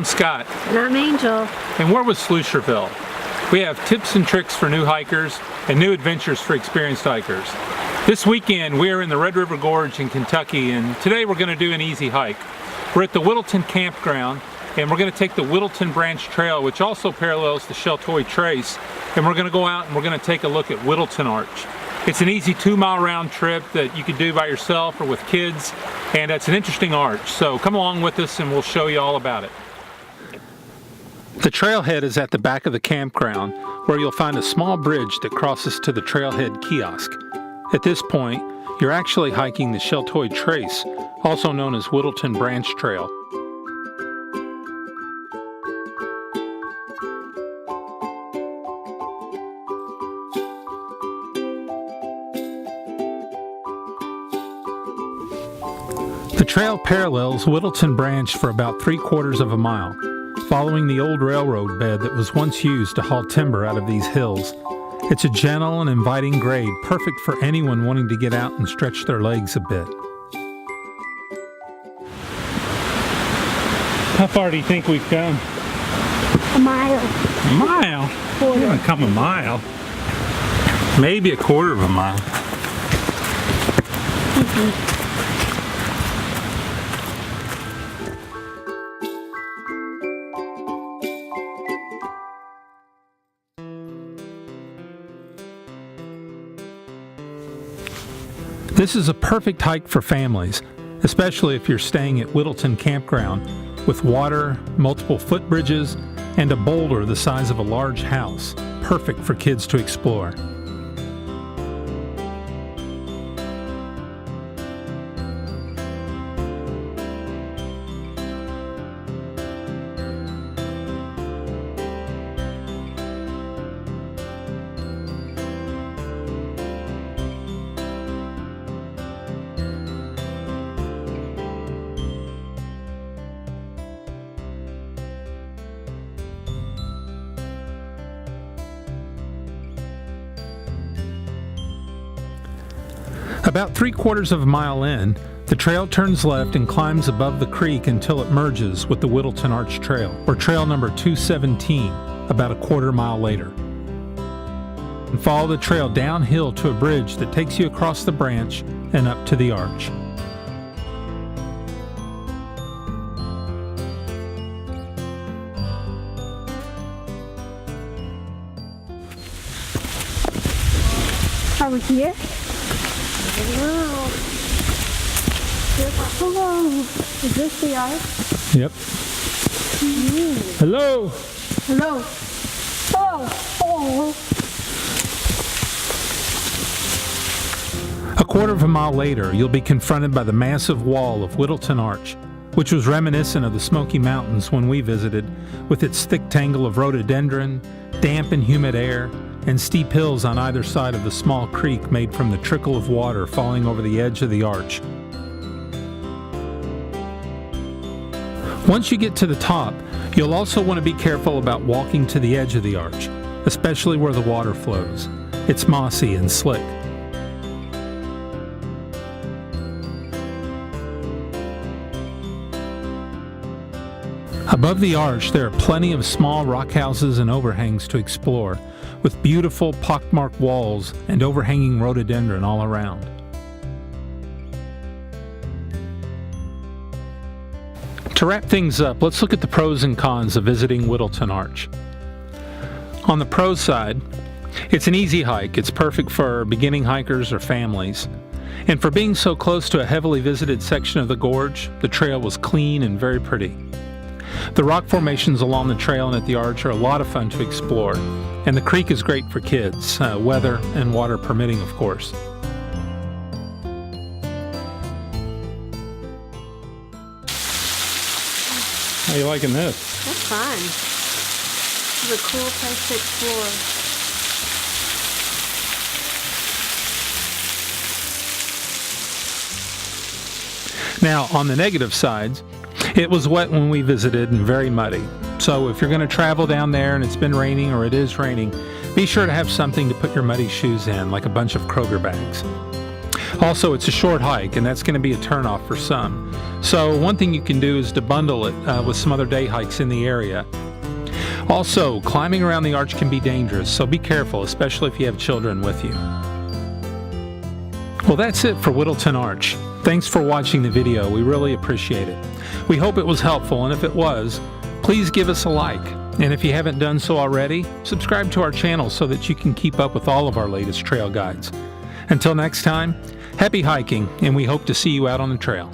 I'm Scott. And I'm Angel. And we're with Slucherville. We have tips and tricks for new hikers and new adventures for experienced hikers. This weekend we are in the Red River Gorge in Kentucky, and today we're going to do an easy hike. We're at the Whittleton Campground, and we're going to take the Whittleton Branch Trail, which also parallels the Sheltowee Trace, and we're going to go out and we're going to take a look at Whittleton Arch. It's an easy 2-mile round trip that you could do by yourself or with kids, and it's an interesting arch. So come along with us and we'll show you all about it. The trailhead is at the back of the campground, where you'll find a small bridge that crosses to the trailhead kiosk. At this point, you're actually hiking the Sheltowee Trace, also known as Whittleton Branch Trail. The trail parallels Whittleton Branch for about 3/4 of a mile, following the old railroad bed that was once used to haul timber out of these hills. It's a gentle and inviting grade, perfect for anyone wanting to get out and stretch their legs a bit. How far do you think we've come? A mile. A mile? We haven't come a mile. Maybe 1/4 of a mile. This is a perfect hike for families, especially if you're staying at Whittleton Campground, with water, multiple footbridges, and a boulder the size of a large house, perfect for kids to explore. About 3/4 of a mile in, the trail turns left and climbs above the creek until it merges with the Whittleton Arch Trail, or trail number 217, about 1/4 mile later. And follow the trail downhill to a bridge that takes you across the branch and up to the arch. Are we here? Wow. Hello. Is this the arch? Yep. Hello. Hello. Oh. 1/4 of a mile later, you'll be confronted by the massive wall of Whittleton Arch, which was reminiscent of the Smoky Mountains when we visited, with its thick tangle of rhododendron, damp and humid air, and steep hills on either side of the small creek made from the trickle of water falling over the edge of the arch. Once you get to the top, you'll also want to be careful about walking to the edge of the arch, especially where the water flows. It's mossy and slick. Above the arch, there are plenty of small rock houses and overhangs to explore, with beautiful pockmarked walls and overhanging rhododendron all around. To wrap things up, let's look at the pros and cons of visiting Whittleton Arch. On the pros side, it's an easy hike. It's perfect for beginning hikers or families. And for being so close to a heavily visited section of the gorge, the trail was clean and very pretty. The rock formations along the trail and at the arch are a lot of fun to explore, and the creek is great for kids, weather and water permitting, of course. How are you liking this? That's fun. This is a cool place to explore. Now, on the negative sides, it was wet when we visited and very muddy. So if you're going to travel down there and it's been raining or it is raining, be sure to have something to put your muddy shoes in, like a bunch of Kroger bags. Also, it's a short hike, and that's going to be a turnoff for some. So one thing you can do is to bundle it with some other day hikes in the area. Also, climbing around the arch can be dangerous, so be careful, especially if you have children with you. Well, that's it for Whittleton Arch. Thanks for watching the video. We really appreciate it. We hope it was helpful, and if it was, please give us a like. And if you haven't done so already, subscribe to our channel so that you can keep up with all of our latest trail guides. Until next time, happy hiking, and we hope to see you out on the trail.